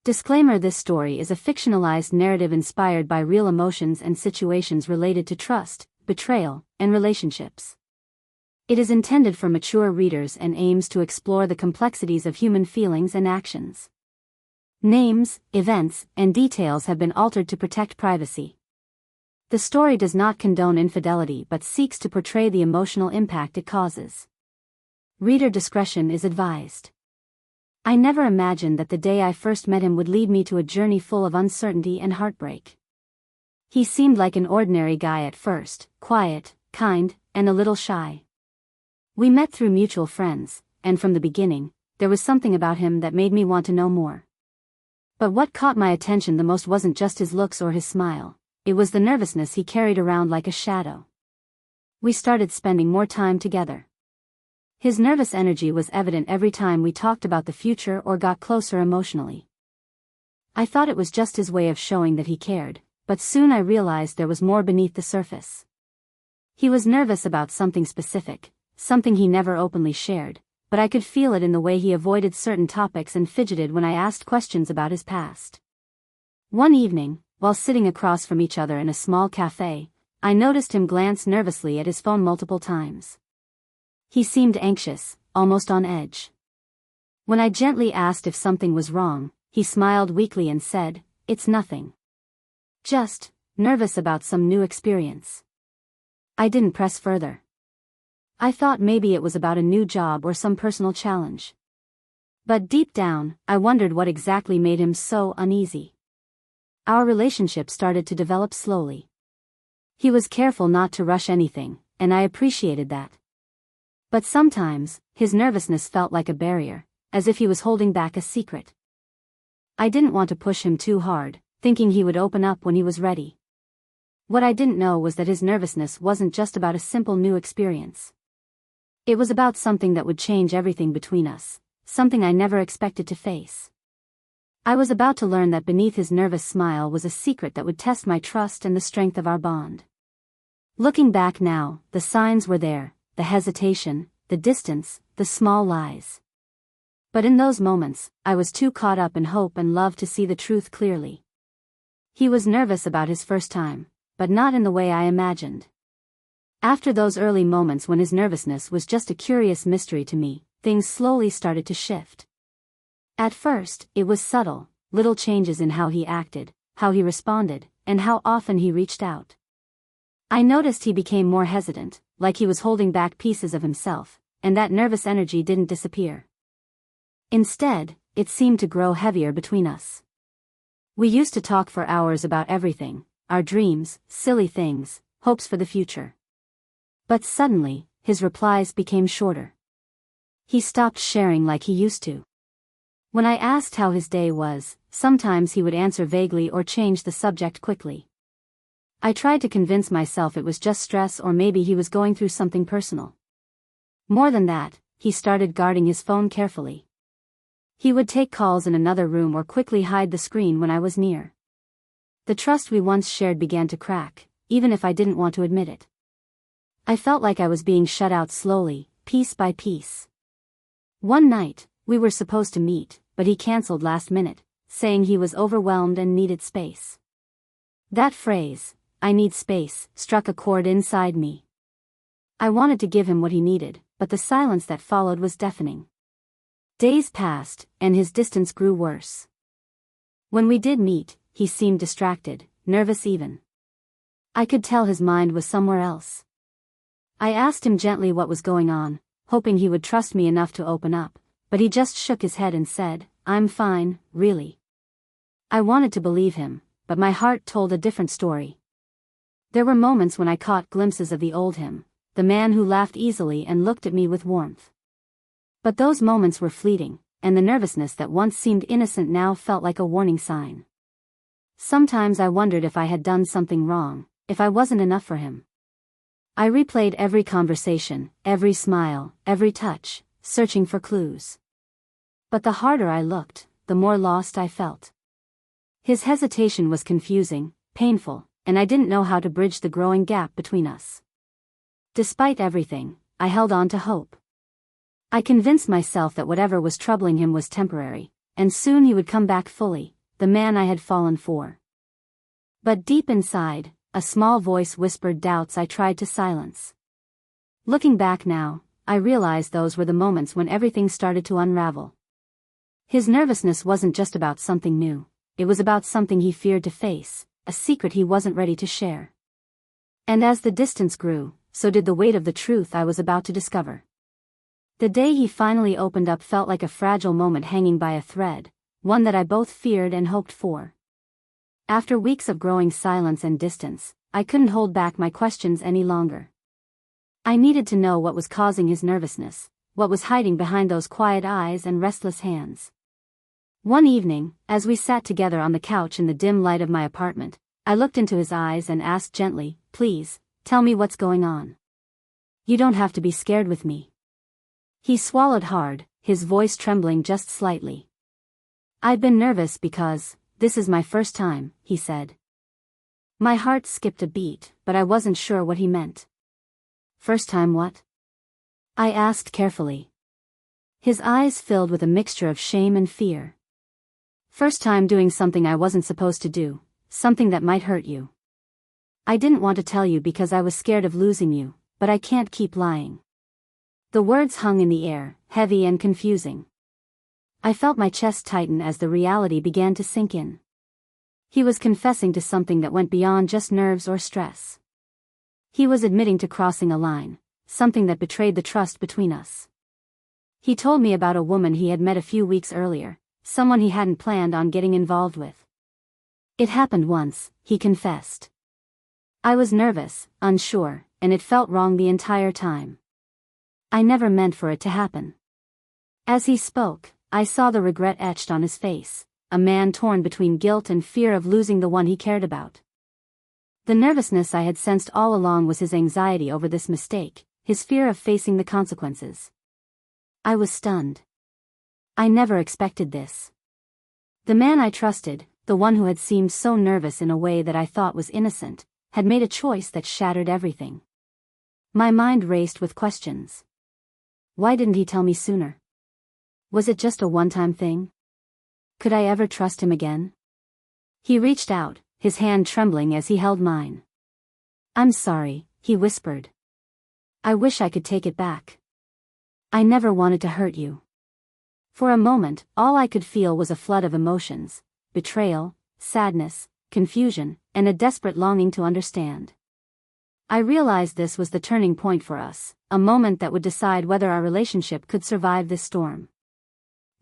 Disclaimer: this story is a fictionalized narrative inspired by real emotions and situations related to trust, betrayal, and relationships. It is intended for mature readers and aims to explore the complexities of human feelings and actions. Names, events, and details have been altered to protect privacy. The story does not condone infidelity but seeks to portray the emotional impact it causes. Reader discretion is advised. I never imagined that the day I first met him would lead me to a journey full of uncertainty and heartbreak. He seemed like an ordinary guy at first, quiet, kind, and a little shy. We met through mutual friends, and from the beginning, there was something about him that made me want to know more. But what caught my attention the most wasn't just his looks or his smile, it was the nervousness he carried around like a shadow. We started spending more time together. His nervous energy was evident every time we talked about the future or got closer emotionally. I thought it was just his way of showing that he cared, but soon I realized there was more beneath the surface. He was nervous about something specific, something he never openly shared, but I could feel it in the way he avoided certain topics and fidgeted when I asked questions about his past. One evening, while sitting across from each other in a small cafe, I noticed him glance nervously at his phone multiple times. He seemed anxious, almost on edge. When I gently asked if something was wrong, he smiled weakly and said, "It's nothing. Just nervous about some new experience." I didn't press further. I thought maybe it was about a new job or some personal challenge. But deep down, I wondered what exactly made him so uneasy. Our relationship started to develop slowly. He was careful not to rush anything, and I appreciated that. But sometimes, his nervousness felt like a barrier, as if he was holding back a secret. I didn't want to push him too hard, thinking he would open up when he was ready. What I didn't know was that his nervousness wasn't just about a simple new experience. It was about something that would change everything between us, something I never expected to face. I was about to learn that beneath his nervous smile was a secret that would test my trust and the strength of our bond. Looking back now, the signs were there. The hesitation, the distance, the small lies. But in those moments, I was too caught up in hope and love to see the truth clearly. He was nervous about his first time, but not in the way I imagined. After those early moments when his nervousness was just a curious mystery to me, things slowly started to shift. At first, it was subtle, little changes in how he acted, how he responded, and how often he reached out. I noticed he became more hesitant, like he was holding back pieces of himself, and that nervous energy didn't disappear. Instead, it seemed to grow heavier between us. We used to talk for hours about everything, our dreams, silly things, hopes for the future. But suddenly, his replies became shorter. He stopped sharing like he used to. When I asked how his day was, sometimes he would answer vaguely or change the subject quickly. I tried to convince myself it was just stress or maybe he was going through something personal. More than that, he started guarding his phone carefully. He would take calls in another room or quickly hide the screen when I was near. The trust we once shared began to crack, even if I didn't want to admit it. I felt like I was being shut out slowly, piece by piece. One night, we were supposed to meet, but he canceled last minute, saying he was overwhelmed and needed space. That phrase, "I need space," struck a chord inside me. I wanted to give him what he needed, but the silence that followed was deafening. Days passed, and his distance grew worse. When we did meet, he seemed distracted, nervous even. I could tell his mind was somewhere else. I asked him gently what was going on, hoping he would trust me enough to open up, but he just shook his head and said, "I'm fine, really." I wanted to believe him, but my heart told a different story. There were moments when I caught glimpses of the old him, the man who laughed easily and looked at me with warmth. But those moments were fleeting, and the nervousness that once seemed innocent now felt like a warning sign. Sometimes I wondered if I had done something wrong, if I wasn't enough for him. I replayed every conversation, every smile, every touch, searching for clues. But the harder I looked, the more lost I felt. His hesitation was confusing, painful, and I didn't know how to bridge the growing gap between us. Despite everything, I held on to hope. I convinced myself that whatever was troubling him was temporary, and soon he would come back fully, the man I had fallen for. But deep inside, a small voice whispered doubts I tried to silence. Looking back now, I realized those were the moments when everything started to unravel. His nervousness wasn't just about something new, it was about something he feared to face, a secret he wasn't ready to share. And as the distance grew, so did the weight of the truth I was about to discover. The day he finally opened up felt like a fragile moment hanging by a thread, one that I both feared and hoped for. After weeks of growing silence and distance, I couldn't hold back my questions any longer. I needed to know what was causing his nervousness, what was hiding behind those quiet eyes and restless hands. One evening, as we sat together on the couch in the dim light of my apartment, I looked into his eyes and asked gently, "Please, tell me what's going on. You don't have to be scared with me." He swallowed hard, his voice trembling just slightly. "I've been nervous because, this is my first time," he said. My heart skipped a beat, but I wasn't sure what he meant. "First time what?" I asked carefully. His eyes filled with a mixture of shame and fear. "First time doing something I wasn't supposed to do, something that might hurt you. I didn't want to tell you because I was scared of losing you, but I can't keep lying." The words hung in the air, heavy and confusing. I felt my chest tighten as the reality began to sink in. He was confessing to something that went beyond just nerves or stress. He was admitting to crossing a line, something that betrayed the trust between us. He told me about a woman he had met a few weeks earlier, someone he hadn't planned on getting involved with. "It happened once," he confessed. "I was nervous, unsure, and it felt wrong the entire time. I never meant for it to happen." As he spoke, I saw the regret etched on his face, a man torn between guilt and fear of losing the one he cared about. The nervousness I had sensed all along was his anxiety over this mistake, his fear of facing the consequences. I was stunned. I never expected this. The man I trusted, the one who had seemed so nervous in a way that I thought was innocent, had made a choice that shattered everything. My mind raced with questions. Why didn't he tell me sooner? Was it just a one-time thing? Could I ever trust him again? He reached out, his hand trembling as he held mine. "I'm sorry," he whispered. "I wish I could take it back. I never wanted to hurt you." For a moment, all I could feel was a flood of emotions, betrayal, sadness, confusion, and a desperate longing to understand. I realized this was the turning point for us, a moment that would decide whether our relationship could survive this storm.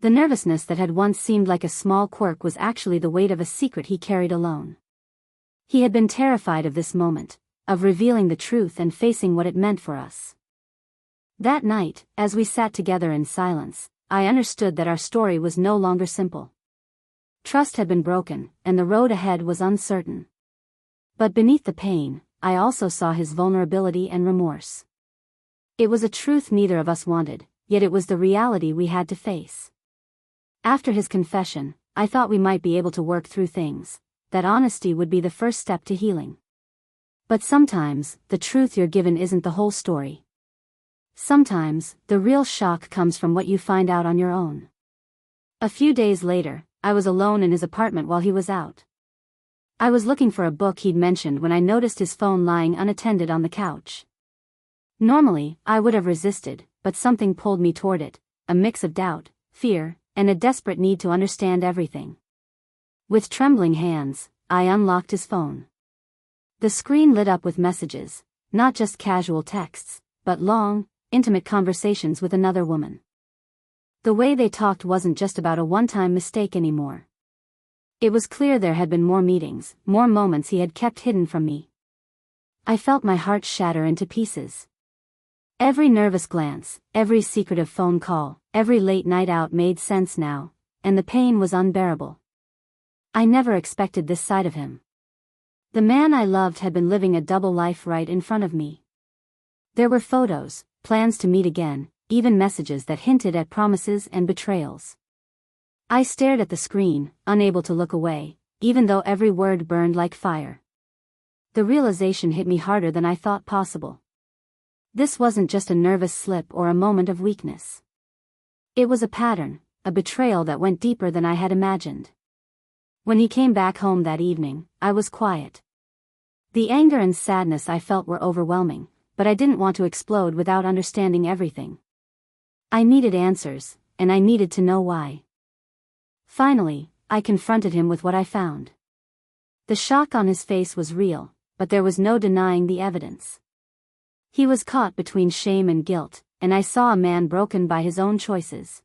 The nervousness that had once seemed like a small quirk was actually the weight of a secret he carried alone. He had been terrified of this moment, of revealing the truth and facing what it meant for us. That night, as we sat together in silence, I understood that our story was no longer simple. Trust had been broken, and the road ahead was uncertain. But beneath the pain, I also saw his vulnerability and remorse. It was a truth neither of us wanted, yet it was the reality we had to face. After his confession, I thought we might be able to work through things, that honesty would be the first step to healing. But sometimes, the truth you're given isn't the whole story. Sometimes, the real shock comes from what you find out on your own. A few days later, I was alone in his apartment while he was out. I was looking for a book he'd mentioned when I noticed his phone lying unattended on the couch. Normally, I would have resisted, but something pulled me toward it, a mix of doubt, fear, and a desperate need to understand everything. With trembling hands, I unlocked his phone. The screen lit up with messages, not just casual texts, but long, intimate conversations with another woman. The way they talked wasn't just about a one-time mistake anymore. It was clear there had been more meetings, more moments he had kept hidden from me. I felt my heart shatter into pieces. Every nervous glance, every secretive phone call, every late night out made sense now, and the pain was unbearable. I never expected this side of him. The man I loved had been living a double life right in front of me. There were photos, plans to meet again, even messages that hinted at promises and betrayals. I stared at the screen, unable to look away, even though every word burned like fire. The realization hit me harder than I thought possible. This wasn't just a nervous slip or a moment of weakness. It was a pattern, a betrayal that went deeper than I had imagined. When he came back home that evening, I was quiet. The anger and sadness I felt were overwhelming, but I didn't want to explode without understanding everything. I needed answers, and I needed to know why. Finally, I confronted him with what I found. The shock on his face was real, but there was no denying the evidence. He was caught between shame and guilt, and I saw a man broken by his own choices.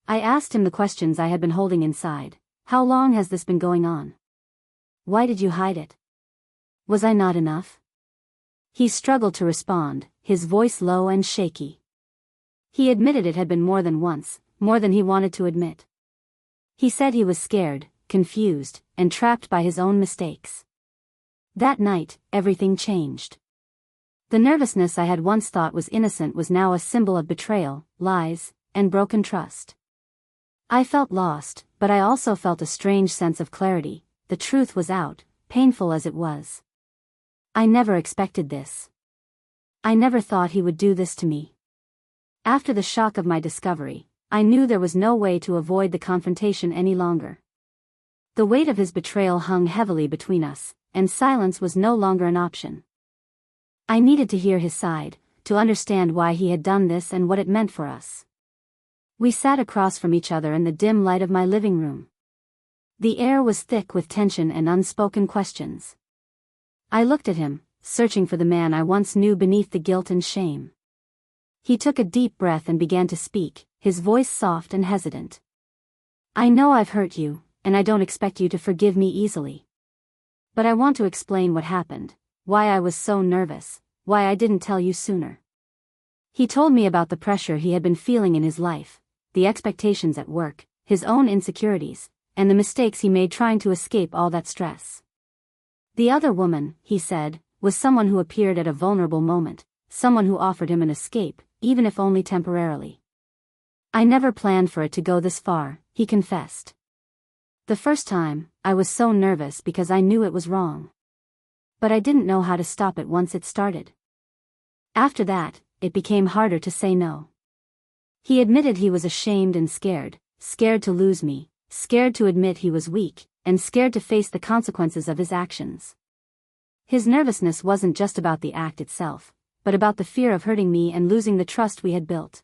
I asked him the questions I had been holding inside. How long has this been going on? Why did you hide it? Was I not enough? He struggled to respond, his voice low and shaky. He admitted it had been more than once, more than he wanted to admit. He said he was scared, confused, and trapped by his own mistakes. That night, everything changed. The nervousness I had once thought was innocent was now a symbol of betrayal, lies, and broken trust. I felt lost, but I also felt a strange sense of clarity. The truth was out, painful as it was. I never expected this. I never thought he would do this to me. After the shock of my discovery, I knew there was no way to avoid the confrontation any longer. The weight of his betrayal hung heavily between us, and silence was no longer an option. I needed to hear his side, to understand why he had done this and what it meant for us. We sat across from each other in the dim light of my living room. The air was thick with tension and unspoken questions. I looked at him, searching for the man I once knew beneath the guilt and shame. He took a deep breath and began to speak, his voice soft and hesitant. I know I've hurt you, and I don't expect you to forgive me easily. But I want to explain what happened, why I was so nervous, why I didn't tell you sooner. He told me about the pressure he had been feeling in his life, the expectations at work, his own insecurities, and the mistakes he made trying to escape all that stress. The other woman, he said, was someone who appeared at a vulnerable moment, someone who offered him an escape, even if only temporarily. I never planned for it to go this far, he confessed. The first time, I was so nervous because I knew it was wrong. But I didn't know how to stop it once it started. After that, it became harder to say no. He admitted he was ashamed and scared to lose me, scared to admit he was weak, and scared to face the consequences of his actions. His nervousness wasn't just about the act itself, but about the fear of hurting me and losing the trust we had built.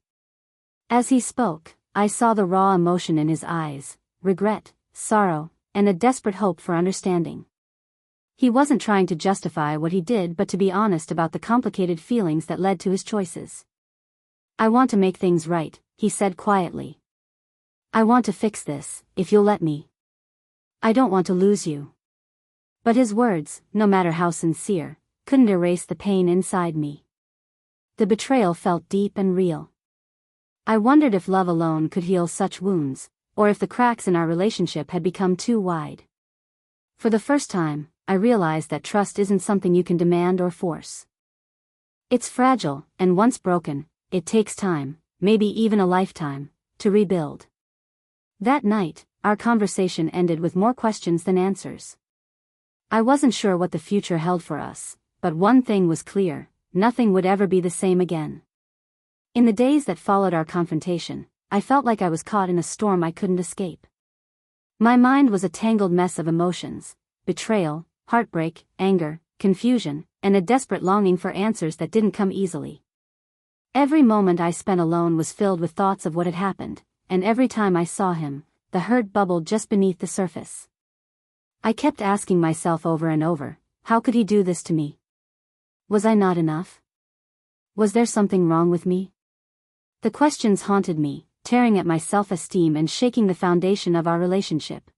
As he spoke, I saw the raw emotion in his eyes, regret, sorrow, and a desperate hope for understanding. He wasn't trying to justify what he did but to be honest about the complicated feelings that led to his choices. I want to make things right, he said quietly. I want to fix this, if you'll let me. I don't want to lose you. But his words, no matter how sincere, couldn't erase the pain inside me. The betrayal felt deep and real. I wondered if love alone could heal such wounds, or if the cracks in our relationship had become too wide. For the first time, I realized that trust isn't something you can demand or force. It's fragile, and once broken, it takes time, maybe even a lifetime, to rebuild. That night, our conversation ended with more questions than answers. I wasn't sure what the future held for us, but one thing was clear: nothing would ever be the same again. In the days that followed our confrontation, I felt like I was caught in a storm I couldn't escape. My mind was a tangled mess of emotions: betrayal, heartbreak, anger, confusion, and a desperate longing for answers that didn't come easily. Every moment I spent alone was filled with thoughts of what had happened, and every time I saw him, the hurt bubbled just beneath the surface. I kept asking myself over and over, how could he do this to me? Was I not enough? Was there something wrong with me? The questions haunted me, tearing at my self-esteem and shaking the foundation of our relationship.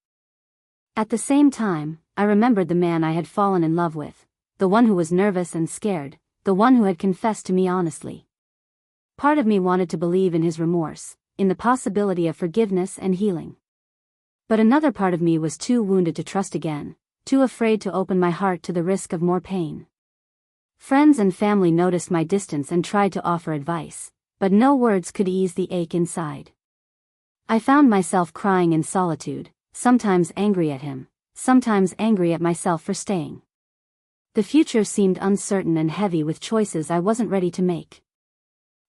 At the same time, I remembered the man I had fallen in love with, the one who was nervous and scared, the one who had confessed to me honestly. Part of me wanted to believe in his remorse, in the possibility of forgiveness and healing. But another part of me was too wounded to trust again, too afraid to open my heart to the risk of more pain. Friends and family noticed my distance and tried to offer advice, but no words could ease the ache inside. I found myself crying in solitude, sometimes angry at him, sometimes angry at myself for staying. The future seemed uncertain and heavy with choices I wasn't ready to make.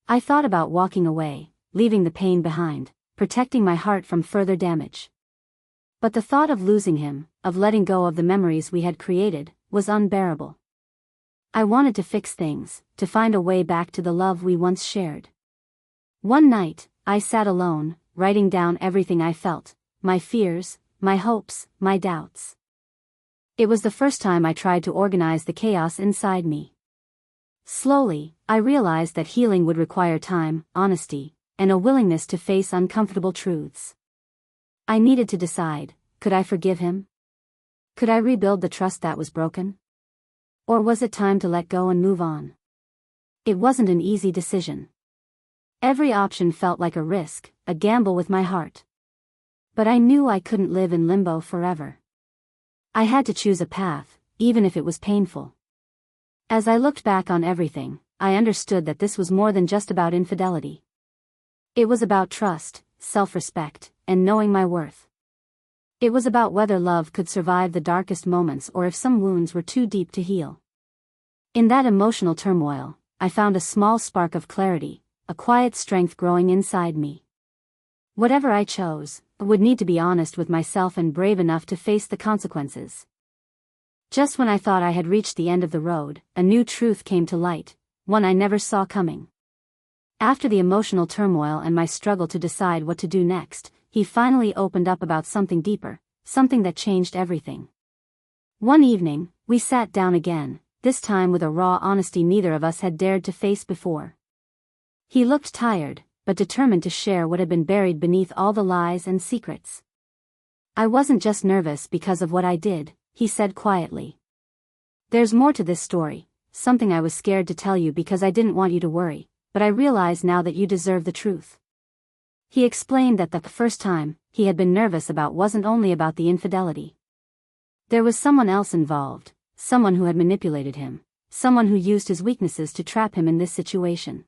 I thought about walking away, leaving the pain behind, protecting my heart from further damage. But the thought of losing him, of letting go of the memories we had created, was unbearable. I wanted to fix things, to find a way back to the love we once shared. One night, I sat alone, writing down everything I felt, my fears, my hopes, my doubts. It was the first time I tried to organize the chaos inside me. Slowly, I realized that healing would require time, honesty, and a willingness to face uncomfortable truths. I needed to decide, could I forgive him? Could I rebuild the trust that was broken? Or was it time to let go and move on? It wasn't an easy decision. Every option felt like a risk, a gamble with my heart. But I knew I couldn't live in limbo forever. I had to choose a path, even if it was painful. As I looked back on everything, I understood that this was more than just about infidelity. It was about trust, self-respect, and knowing my worth. It was about whether love could survive the darkest moments or if some wounds were too deep to heal. In that emotional turmoil, I found a small spark of clarity, a quiet strength growing inside me. Whatever I chose, I would need to be honest with myself and brave enough to face the consequences. Just when I thought I had reached the end of the road, a new truth came to light, one I never saw coming. After the emotional turmoil and my struggle to decide what to do next, he finally opened up about something deeper, something that changed everything. One evening, we sat down again, this time with a raw honesty neither of us had dared to face before. He looked tired, but determined to share what had been buried beneath all the lies and secrets. I wasn't just nervous because of what I did, he said quietly. There's more to this story, something I was scared to tell you because I didn't want you to worry, but I realize now that you deserve the truth. He explained that the first time he had been nervous about wasn't only about the infidelity. There was someone else involved, someone who had manipulated him, someone who used his weaknesses to trap him in this situation.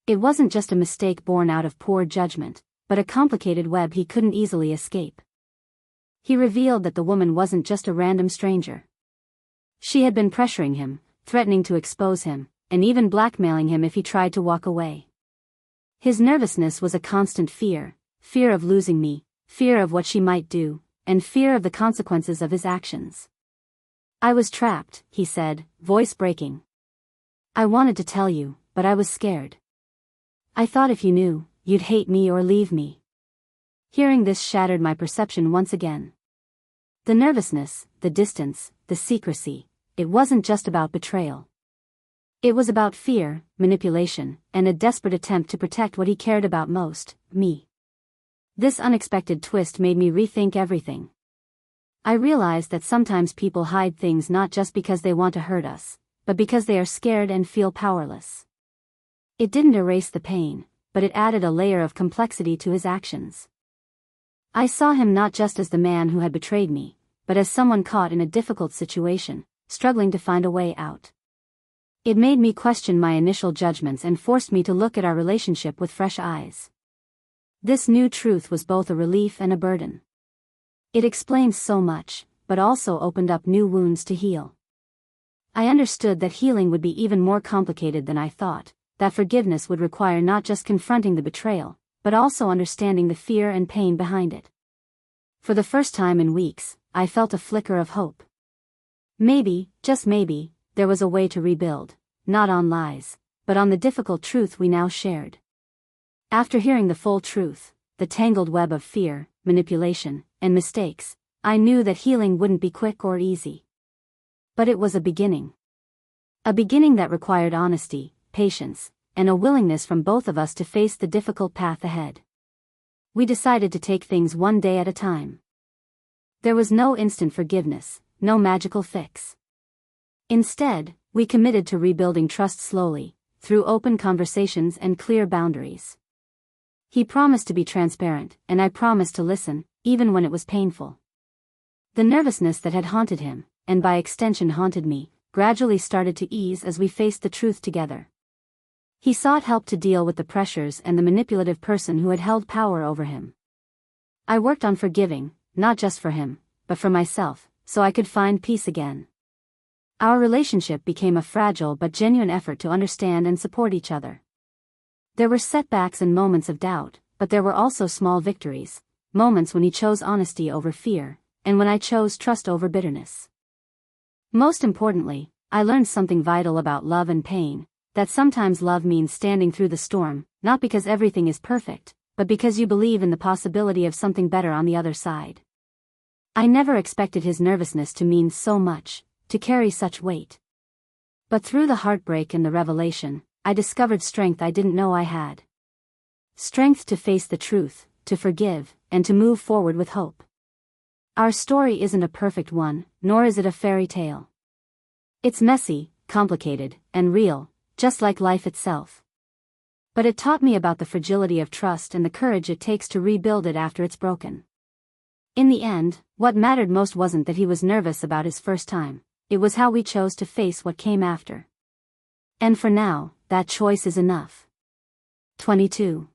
It wasn't just a mistake born out of poor judgment, but a complicated web he couldn't easily escape. He revealed that the woman wasn't just a random stranger. She had been pressuring him, threatening to expose him, and even blackmailing him if he tried to walk away. His nervousness was a constant fear, fear of losing me, fear of what she might do, and fear of the consequences of his actions. I was trapped, he said, voice breaking. I wanted to tell you, but I was scared. I thought if you knew, you'd hate me or leave me. Hearing this shattered my perception once again. The nervousness, the distance, the secrecy, it wasn't just about betrayal. It was about fear, manipulation, and a desperate attempt to protect what he cared about most, me. This unexpected twist made me rethink everything. I realized that sometimes people hide things not just because they want to hurt us, but because they are scared and feel powerless. It didn't erase the pain, but it added a layer of complexity to his actions. I saw him not just as the man who had betrayed me, but as someone caught in a difficult situation, struggling to find a way out. It made me question my initial judgments and forced me to look at our relationship with fresh eyes. This new truth was both a relief and a burden. It explained so much, but also opened up new wounds to heal. I understood that healing would be even more complicated than I thought, that forgiveness would require not just confronting the betrayal, but also understanding the fear and pain behind it. For the first time in weeks, I felt a flicker of hope. Maybe, just maybe, there was a way to rebuild, not on lies, but on the difficult truth we now shared. After hearing the full truth, the tangled web of fear, manipulation, and mistakes, I knew that healing wouldn't be quick or easy. But it was a beginning. A beginning that required honesty, patience, and a willingness from both of us to face the difficult path ahead. We decided to take things one day at a time. There was no instant forgiveness, no magical fix. Instead, we committed to rebuilding trust slowly, through open conversations and clear boundaries. He promised to be transparent, and I promised to listen, even when it was painful. The nervousness that had haunted him, and by extension haunted me, gradually started to ease as we faced the truth together. He sought help to deal with the pressures and the manipulative person who had held power over him. I worked on forgiving, not just for him, but for myself, so I could find peace again. Our relationship became a fragile but genuine effort to understand and support each other. There were setbacks and moments of doubt, but there were also small victories, moments when he chose honesty over fear, and when I chose trust over bitterness. Most importantly, I learned something vital about love and pain, that sometimes love means standing through the storm, not because everything is perfect, but because you believe in the possibility of something better on the other side. I never expected his nervousness to mean so much, to carry such weight. But through the heartbreak and the revelation, I discovered strength I didn't know I had. Strength to face the truth, to forgive, and to move forward with hope. Our story isn't a perfect one, nor is it a fairy tale. It's messy, complicated, and real, just like life itself. But it taught me about the fragility of trust and the courage it takes to rebuild it after it's broken. In the end, what mattered most wasn't that he was nervous about his first time, it was how we chose to face what came after. And for now, that choice is enough. 22.